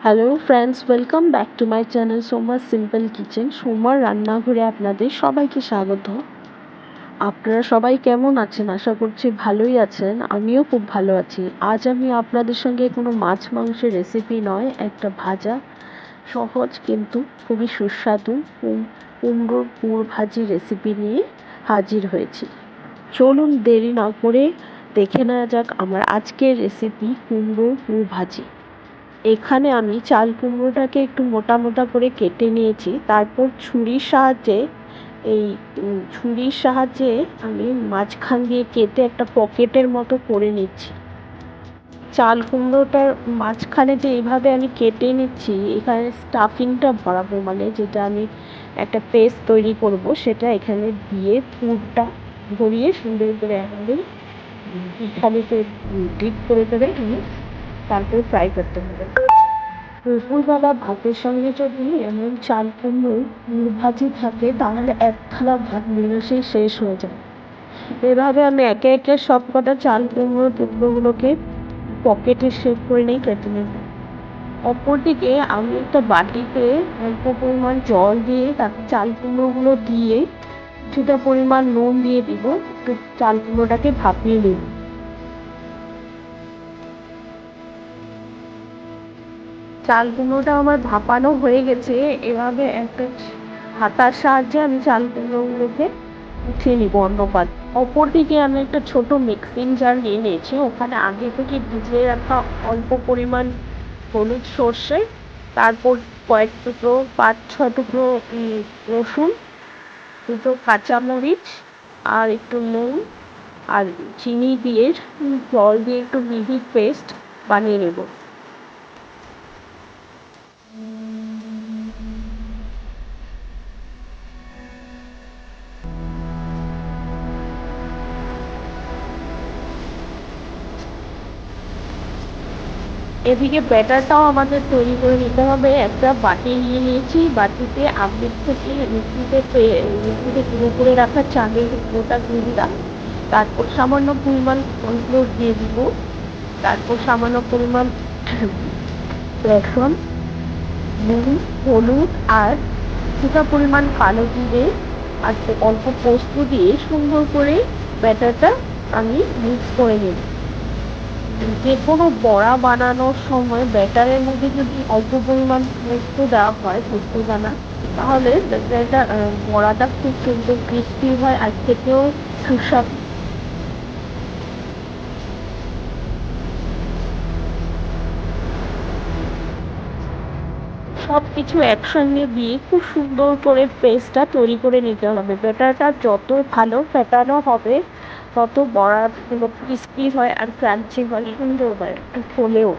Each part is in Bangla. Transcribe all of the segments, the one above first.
Hello friends, welcome back to my channel সোমার সিম্পল কিচেন। সোমার রান্নাঘরে আপনাদের সবাইকে স্বাগত। আপনারা সবাই কেমন আছেন? আশা করছি ভালোই আছেন। আমিও খুব ভালো আছি। আজ আমি আপনাদের সঙ্গে কোনো মাছ মাংসের রেসিপি নয়, একটা ভাজা, সহজ কিন্তু খুবই সুস্বাদু কুমড়োর পুর ভাজি রেসিপি নিয়ে হাজির হয়েছি। চলুন দেরি না করে দেখে নেওয়া যাক আমার আজকের রেসিপি কুমড়োর পুর ভাজি। এখানে আমি চাল কুমড়োটাকে একটু মোটা মোটা করে কেটে নিয়েছি। তারপর ছুরির সাহায্যে আমি মাঝখান দিয়ে কেটে একটা পকেটের মতো করে নিচ্ছি। চাল কুমড়োটার মাঝখানে যে এইভাবে আমি কেটে নিচ্ছি, এখানে স্টাফিংটা ভরাবো, মানে যেটা আমি একটা পেস্ট তৈরি করব, সেটা এখানে দিয়ে পুরটা ভরিয়ে সুন্দর করে এখানে ডিপ করে তারপরে ফ্রাই করতে হবে। দুপুরবেলা ভাতের সঙ্গে যদি এমন চাল কুমড়োর পুর ভাজি থাকে তাহলে এক থালা ভাত নিমেষেই শেষ হয়ে যায়। এভাবে আমি একে একে সব কটা চাল কুমড়োর টুকরোগুলোকে পকেটে শেপ করে নিয়ে কেটে নেব। অপরদিকে আমি একটা বাটিতে অল্প পরিমাণ জল দিয়ে তাতে চাল কুমড়োগুলো দিয়ে কিছুটা পরিমাণ নুন দিয়ে দিব, একটু চাল কুমড়োটাকে ভাপিয়ে নেব। চাল কুমড়োটা আমার ভাপানো হয়ে গেছে। এভাবে একটা হাতার সাহায্যে আমি চাল কুমড়োগুলোকে উঠিয়ে নিব অন্য পাত্রে। অপরদিকে আমি একটা ছোট মিক্সিং জার নিয়ে নিয়েছি। ওখানে আগে থেকে ভিজিয়ে রাখা অল্প পরিমাণ হলুদ সর্ষে, তারপর কয়েক টুকরো 5-6 টুকরো রসুন, দুটো কাঁচামরিচ আর একটু নুন আর চিনি দিয়ে জল দিয়ে একটু মিহি পেস্ট বানিয়ে নেব। এদিকে ব্যাটারটাও আমাদের তৈরি করে নিতে হবে। একটা বাটি নিয়ে নিয়েছি, বাটিতে আগের থেকে মিক্সিতে গুঁড়ো করে রাখা চালের গোটা গুঁড়িটা, তারপর সামান্য পরিমাণ কর্নফ্লোর দিয়ে দিব, তারপর সামান্য পরিমাণ বেসন, নুন, হলুদ আর কিছুটা পরিমাণ কালো জিরে আর অল্প পোস্ত দিয়ে সুন্দর করে ব্যাটারটা আমি মিক্স করে নেব। যে কোনো বড়া বানানোর সময় ব্যাটারের মধ্যে যদি অল্প পরিমাণ পোস্ত দেওয়া হয়, পোস্তদানা, তাহলে বড়াটা খুব সুন্দর ক্রিস্পি হয় আর খেতেও সুস্বাদু। সব কিছু একসঙ্গে দিয়ে খুব সুন্দর করে পেস্টটা তৈরি করে নিতে হবে। ব্যাটারটা যত ভালো ফেটানো হবে তত বড়াগুলো ক্রিস্পি হয় আর ক্রাঞ্চি হয়, সুন্দর হয় ফোলেও।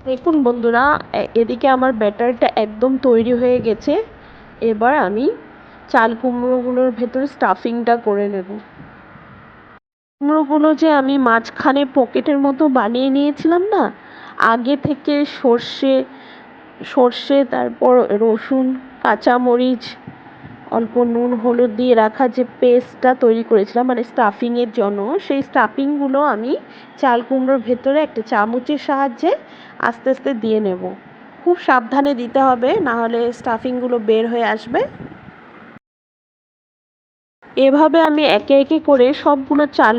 দেখুন বন্ধুরা, এদিকে আমার ব্যাটারটা একদম তৈরি হয়ে গেছে। এবার আমি চাল কুমড়োগুলোর ভেতর স্টাফিংটা করে নেব। কুমড়োগুলো যে আমি মাঝখানে পকেটের মতো বানিয়ে নিয়েছিলাম না, আগে থেকে সর্ষে তারপর রসুন, কাঁচামরিচ, অল্প নুন হলুদ দিয়ে রাখা যে পেস্টটা তৈরি করেছিলাম মানে স্টাফিংয়ের জন্য, সেই স্টাফিংগুলো আমি চাল কুমড়োর ভেতরে একটা চামচের সাহায্যে আস্তে আস্তে দিয়ে নেব। খুব সাবধানে দিতে হবে, না হলে স্টাফিংগুলো বের হয়ে আসবে। এভাবে আমি একে একে করে সবগুলো চাল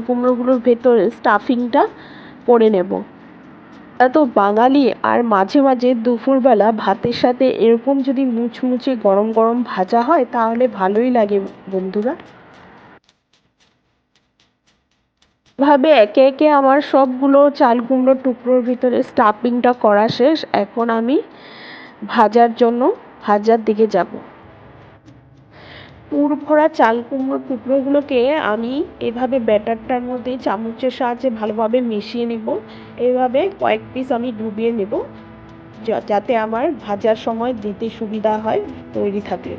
কুমড়োগুলোর ভেতরে স্টাফিংটা করে নেব। এত বাঙালি, আর মাঝে মাঝে দুপুরবেলা ভাতের সাথে এরকম যদি মুচমুচে গরম গরম ভাজা হয় তাহলে ভালোই লাগে বন্ধুরা। এভাবে একে একে আমার সবগুলো চাল কুমড়োর টুকরোর ভিতরে স্টাফিংটা করা শেষ। এখন আমি ভাজার দিকে যাব। পুর ভরা চাল কুমড়োর টুকরোগুলোকে আমি এভাবে ব্যাটারটার মধ্যে চামচের সাহায্যে ভালোভাবে মিশিয়ে নেব। এভাবে কয়েক পিস আমি ডুবিয়ে নেব, যাতে আমার ভাজার সময় দিতে সুবিধা হয়, তৈরি থাকে।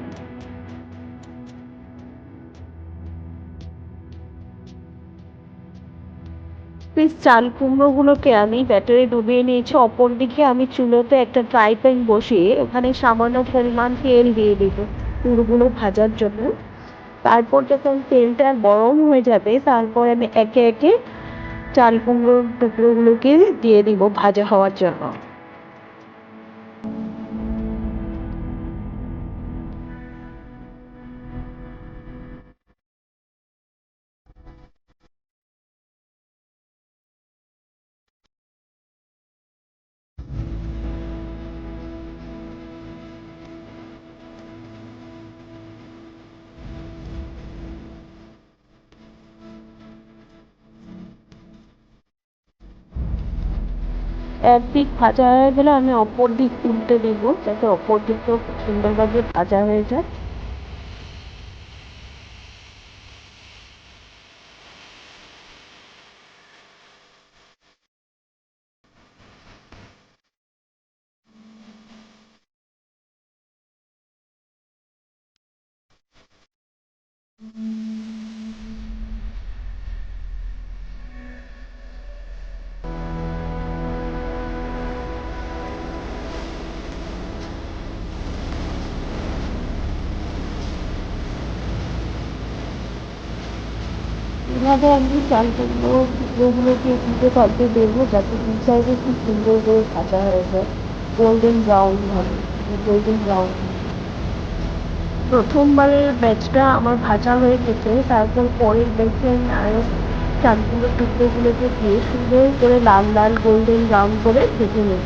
পিস চাল কুমড়োগুলোকে আমি ব্যাটারে ডুবিয়ে নিয়েছি। অপরদিকে আমি চুলোতে একটা ফ্রাই প্যান বসিয়ে ওখানে সামান্য পরিমাণ তেল দিয়ে দেবো পুরগুলো ভাজার জন্য। তারপর যখন তেলটা গরম হয়ে যাবে তারপর আমি একে একে চাল কুমড়োর টুকরোগুলোকে দিয়ে দিব ভাজা হওয়ার জন্য। একদিক ভাজা হয়ে গেলে আমি অপর দিক উল্টে দেব যাতে অপর দিকটাও খুব সুন্দরভাবে ভাজা হয়ে যায়। এভাবে আমি চাল কুমড়োগুলোকে উল্টে পাল্টে দেবো যাতে দু সাইডে খুব সুন্দর করে ভাজা হয়ে যায়, গোল্ডেন ব্রাউন ভাবে, গোল্ডেন ব্রাউন। প্রথমবারের ব্যাচটা আমার ভাজা হয়ে গেছে, তারপর পরের ব্যাচে আমি আরও চাল কুমড়োর টুকরোগুলোকে দিয়ে সুন্দর করে লাল লাল গোল্ডেন ব্রাউন করে ভেজে নেব।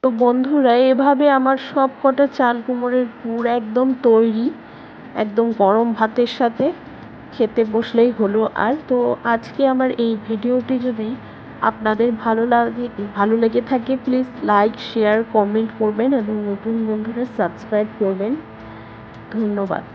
তো বন্ধুরা, এভাবে আমার সব কটা চাল কুমড়োর পুর একদম তৈরি, একদম গরম ভাতের সাথে খেতে বসলেই হলো। আর তো আজকে আমার এই ভিডিওটি যদি আপনাদের ভালো লেগে থাকে প্লিজ লাইক শেয়ার কমেন্ট করবেন এবং নতুন বন্ধুরা সাবস্ক্রাইব করবেন। ধন্যবাদ।